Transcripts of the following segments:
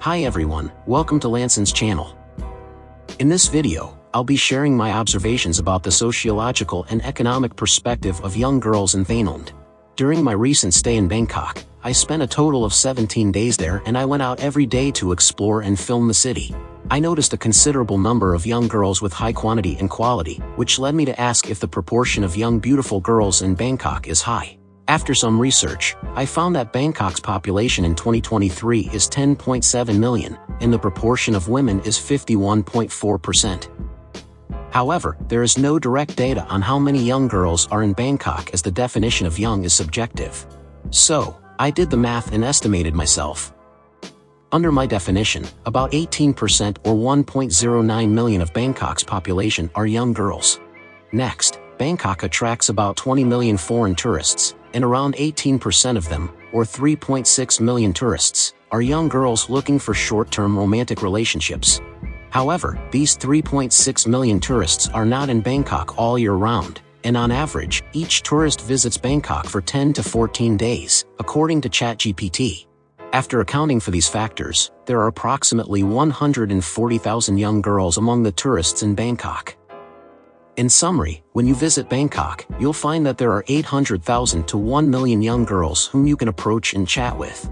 Hi everyone, welcome to Lanson's channel. In this video, I'll be sharing my observations about the sociological and economic perspective of young girls in Thailand. During my recent stay in Bangkok, I spent a total of 17 days there and I went out every day to explore and film the city. I noticed a considerable number of young girls with high quantity and quality, which led me to ask if the proportion of young beautiful girls in Bangkok is high. After some research, I found that Bangkok's population in 2023 is 10.7 million, and the proportion of women is 51.4%. However, there is no direct data on how many young girls are in Bangkok, as the definition of young is subjective. So, I did the math and estimated myself. Under my definition, about 18% or 1.09 million of Bangkok's population are young girls. Next, Bangkok attracts about 20 million foreign tourists, and around 18% of them, or 3.6 million tourists, are young girls looking for short-term romantic relationships. However, these 3.6 million tourists are not in Bangkok all year round, and on average, each tourist visits Bangkok for 10 to 14 days, according to ChatGPT. After accounting for these factors, there are approximately 140,000 young girls among the tourists in Bangkok. In summary, when you visit Bangkok, you'll find that there are 800,000 to 1 million young girls whom you can approach and chat with.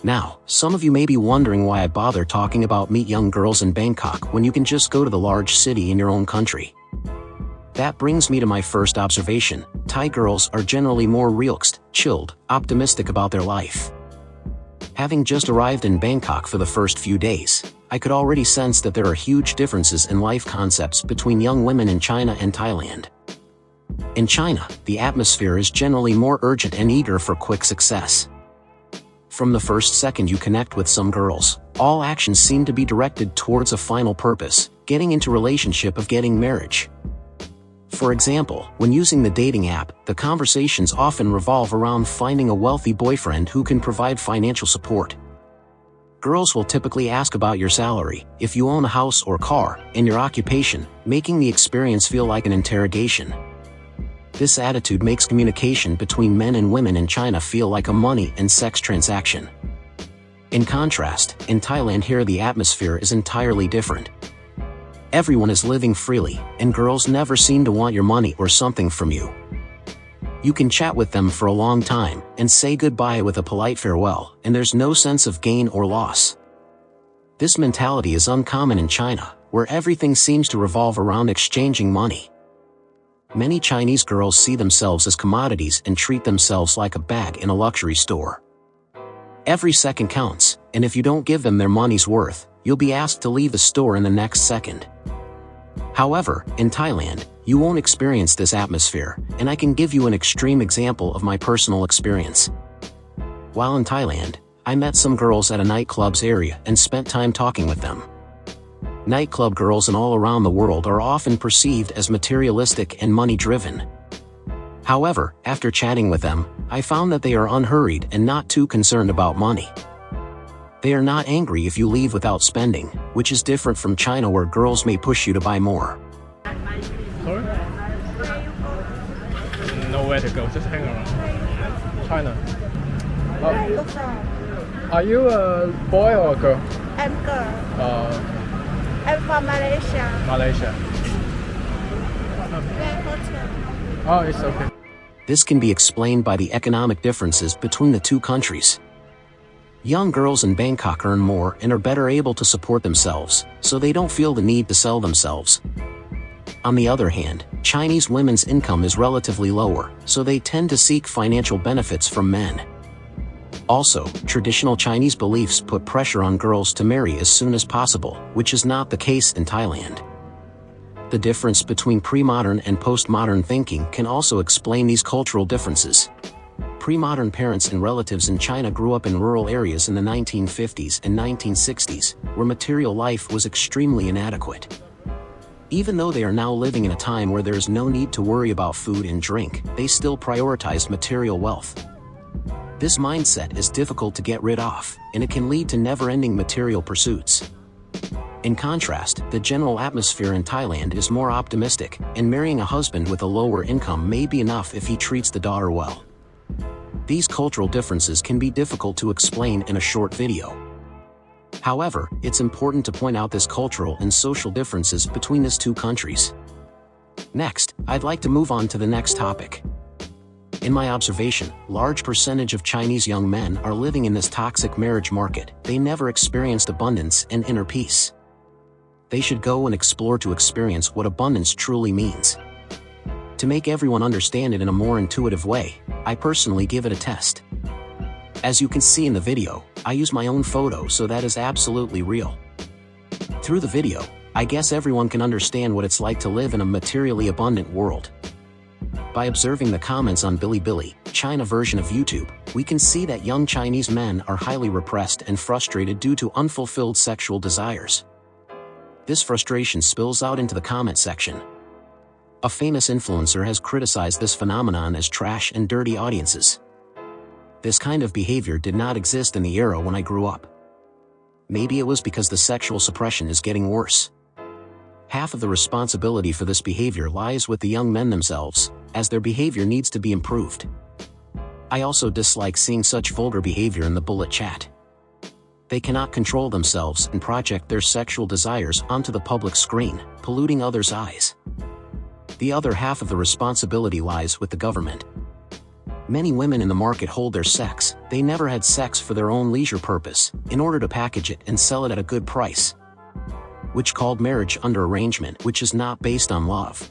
Now, some of you may be wondering why I bother talking about meet young girls in Bangkok when you can just go to the large city in your own country. That brings me to my first observation: Thai girls are generally more relaxed, chilled, optimistic about their life. Having just arrived in Bangkok for the first few days, I could already sense that there are huge differences in life concepts between young women in China and Thailand. In China, the atmosphere is generally more urgent and eager for quick success. From the first second you connect with some girls, all actions seem to be directed towards a final purpose: getting into relationship, of getting marriage. For example, when using the dating app, the conversations often revolve around finding a wealthy boyfriend who can provide financial support. Girls will typically ask about your salary, if you own a house or car, and your occupation, making the experience feel like an interrogation. This attitude makes communication between men and women in China feel like a money and sex transaction. In contrast, in Thailand here the atmosphere is entirely different. Everyone is living freely, and girls never seem to want your money or something from you. You can chat with them for a long time, and say goodbye with a polite farewell, and there's no sense of gain or loss. This mentality is uncommon in China, where everything seems to revolve around exchanging money. Many Chinese girls see themselves as commodities and treat themselves like a bag in a luxury store. Every second counts, and if you don't give them their money's worth, you'll be asked to leave the store in the next second. However, in Thailand, you won't experience this atmosphere, and I can give you an extreme example of my personal experience. While in Thailand, I met some girls at a nightclub's area and spent time talking with them. Nightclub girls in all around the world are often perceived as materialistic and money-driven. However, after chatting with them, I found that they are unhurried and not too concerned about money. They are not angry if you leave without spending, which is different from China, where girls may push you to buy more. Sorry? Nowhere to go, just hang around. China. Are you a boy or a girl? I'm girl. I'm from Malaysia. Malaysia. Oh, it's okay. This can be explained by the economic differences between the two countries. Young girls in Bangkok earn more and are better able to support themselves, so they don't feel the need to sell themselves. On the other hand, Chinese women's income is relatively lower, so they tend to seek financial benefits from men. Also, traditional Chinese beliefs put pressure on girls to marry as soon as possible, which is not the case in Thailand. The difference between pre-modern and post-modern thinking can also explain these cultural differences. Pre-modern parents and relatives in China grew up in rural areas in the 1950s and 1960s, where material life was extremely inadequate. Even though they are now living in a time where there is no need to worry about food and drink, they still prioritize material wealth. This mindset is difficult to get rid of, and it can lead to never-ending material pursuits. In contrast, the general atmosphere in Thailand is more optimistic, and marrying a husband with a lower income may be enough if he treats the daughter well. These cultural differences can be difficult to explain in a short video. However, it's important to point out this cultural and social differences between these two countries. Next, I'd like to move on to the next topic. In my observation, large percentage of Chinese young men are living in this toxic marriage market. They never experienced abundance and inner peace. They should go and explore to experience what abundance truly means. To make everyone understand it in a more intuitive way, I personally give it a test. As you can see in the video, I use my own photo, so that is absolutely real. Through the video, I guess everyone can understand what it's like to live in a materially abundant world. By observing the comments on Bilibili, China version of YouTube, we can see that young Chinese men are highly repressed and frustrated due to unfulfilled sexual desires. This frustration spills out into the comment section. A famous influencer has criticized this phenomenon as trash and dirty audiences. This kind of behavior did not exist in the era when I grew up. Maybe it was because the sexual suppression is getting worse. Half of the responsibility for this behavior lies with the young men themselves, as their behavior needs to be improved. I also dislike seeing such vulgar behavior in the bullet chat. They cannot control themselves and project their sexual desires onto the public screen, polluting others' eyes. The other half of the responsibility lies with the government. Many women in the market hold their sex. They never had sex for their own leisure purpose, in order to package it and sell it at a good price, which called marriage under arrangement, which is not based on love.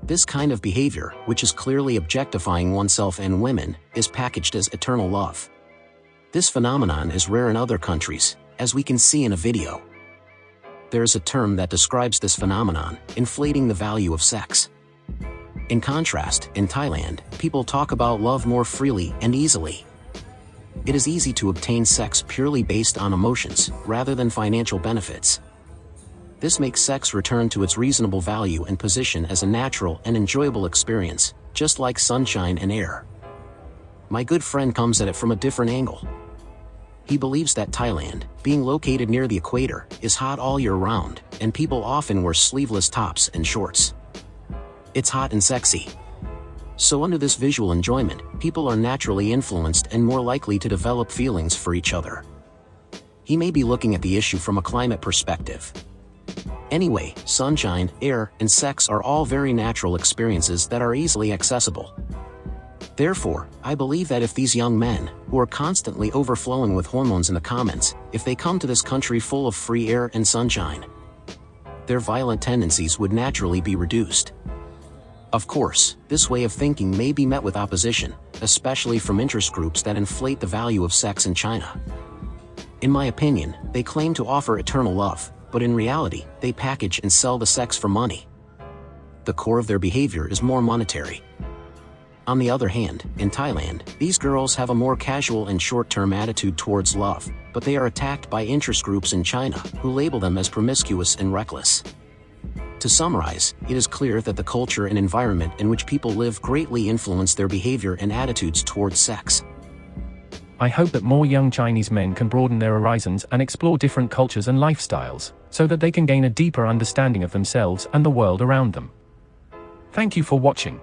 This kind of behavior, which is clearly objectifying oneself and women, is packaged as eternal love. This phenomenon is rare in other countries, as we can see in a video. There is a term that describes this phenomenon: inflating the value of sex. In contrast, in Thailand, people talk about love more freely and easily. It is easy to obtain sex purely based on emotions, rather than financial benefits. This makes sex return to its reasonable value and position as a natural and enjoyable experience, just like sunshine and air. My good friend comes at it from a different angle. He believes that Thailand, being located near the equator, is hot all year round, and people often wear sleeveless tops and shorts. It's hot and sexy. So under this visual enjoyment, people are naturally influenced and more likely to develop feelings for each other. He may be looking at the issue from a climate perspective. Anyway, sunshine, air, and sex are all very natural experiences that are easily accessible. Therefore, I believe that if these young men, who are constantly overflowing with hormones in the comments, if they come to this country full of free air and sunshine, their violent tendencies would naturally be reduced. Of course, this way of thinking may be met with opposition, especially from interest groups that inflate the value of sex in China. In my opinion, they claim to offer eternal love, but in reality, they package and sell the sex for money. The core of their behavior is more monetary. On the other hand, in Thailand, these girls have a more casual and short-term attitude towards love, but they are attacked by interest groups in China, who label them as promiscuous and reckless. To summarize, it is clear that the culture and environment in which people live greatly influence their behavior and attitudes towards sex. I hope that more young Chinese men can broaden their horizons and explore different cultures and lifestyles, so that they can gain a deeper understanding of themselves and the world around them. Thank you for watching.